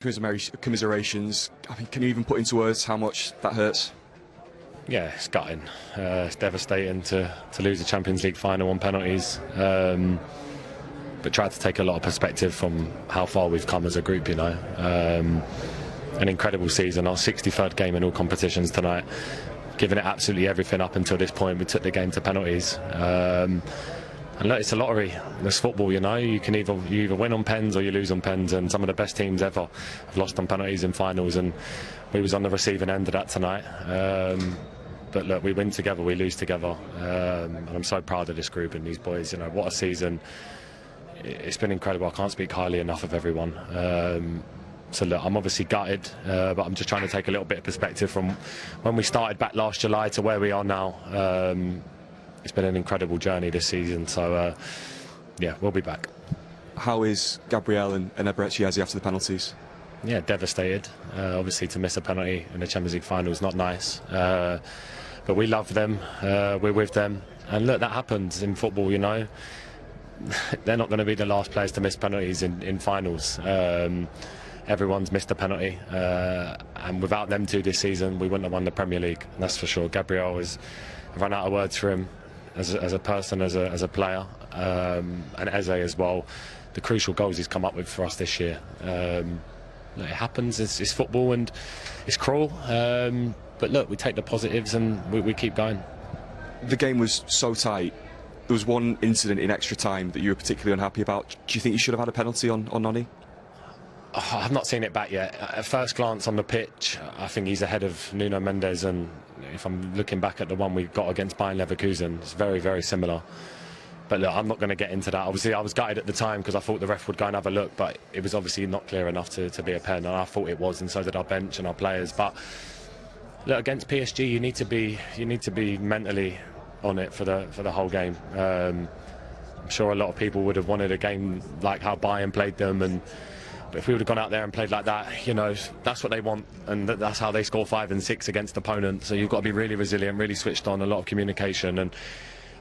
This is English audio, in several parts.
Commiserations. I mean, can you even put into words how much that hurts? Yeah, it's gutting. It's devastating to lose the Champions League final on penalties. But tried to take a lot of perspective from how far we've come as a group, you know. An incredible season, our 63rd game in all competitions tonight. Giving it absolutely everything up until this point. We took the game to penalties. And look, it's a lottery. It's football, you know. You either win on pens or you lose on pens. And some of the best teams ever have lost on penalties in finals. And we was on the receiving end of that tonight. But look, we win together, we lose together. And I'm so proud of this group and these boys. You know, what a season. It's been incredible. I can't speak highly enough of everyone. So look, I'm obviously gutted, but I'm just trying to take a little bit of perspective from when we started back last July to where we are now. It's been an incredible journey this season, so yeah, we'll be back. How is Gabriel and Eberechi after the penalties? Yeah, devastated. Obviously, to miss a penalty in the Champions League final is not nice, but we love them, we're with them, and look, that happens in football, you know. They're not going to be the last players to miss penalties in finals. Everyone's missed a penalty, and without them two this season, we wouldn't have won the Premier League, that's for sure. Gabriel I've run out of words for him as a person, as a player, and Eze as well. The crucial goals he's come up with for us this year. It happens, it's football and it's cruel, but look, we take the positives and we keep going. The game was so tight. There was one incident in extra time that you were particularly unhappy about. Do you think you should have had a penalty on Noni? Oh, I've not seen it back yet. At first glance on the pitch, I think he's ahead of Nuno Mendes, and if I'm looking back at the one we got against Bayern Leverkusen, it's very, very similar. But look, I'm not going to get into that. Obviously, I was gutted at the time because I thought the ref would go and have a look, but it was obviously not clear enough to be a pen, and I thought it was, and so did our bench and our players. But look, against PSG, you need to be mentally on it for the whole game. I'm sure a lot of people would have wanted a game like how Bayern played them, and if we would have gone out there and played like that, you know, that's what they want, and that's how they score 5 and 6 against opponents. So you've got to be really resilient, really switched on, a lot of communication. And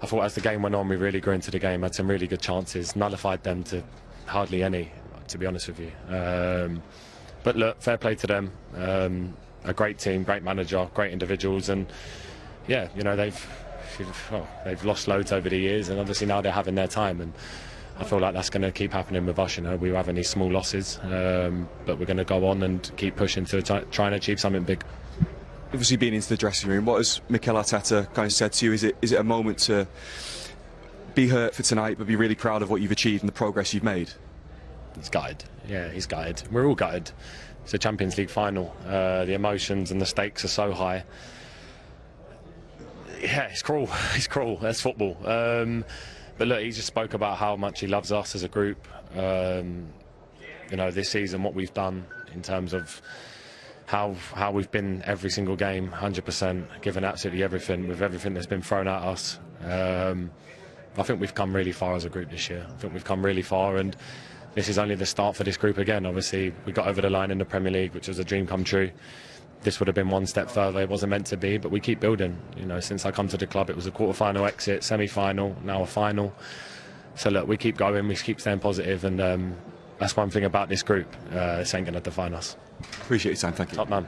I thought as the game went on, we really grew into the game, had some really good chances, nullified them to hardly any, to be honest with you. But look, fair play to them. A great team, great manager, great individuals, and yeah, you know, they've lost loads over the years, and obviously now they're having their time, and I feel like that's going to keep happening with us. You know, we're having these small losses, but we're going to go on and keep pushing to try and achieve something big. Obviously, being into the dressing room, what has Mikel Arteta kind of said to you? Is it a moment to be hurt for tonight, but be really proud of what you've achieved and the progress you've made? He's gutted. Yeah, he's gutted. We're all gutted. It's a Champions League final. The emotions and the stakes are so high. Yeah, it's cruel. It's cruel. That's football. But look, he just spoke about how much he loves us as a group. You know, this season, what we've done in terms of how we've been every single game, 100%, given absolutely everything, with everything that's been thrown at us. I think we've come really far as a group this year. I think we've come really far, and this is only the start for this group again. Obviously, we got over the line in the Premier League, which was a dream come true. This would have been one step further. It wasn't meant to be, but we keep building. You know, since I come to the club, it was a quarter-final exit, semi-final, now a final. So look, we keep going, we keep staying positive, and that's one thing about this group. This ain't going to define us. Appreciate your time, thank you. Top man.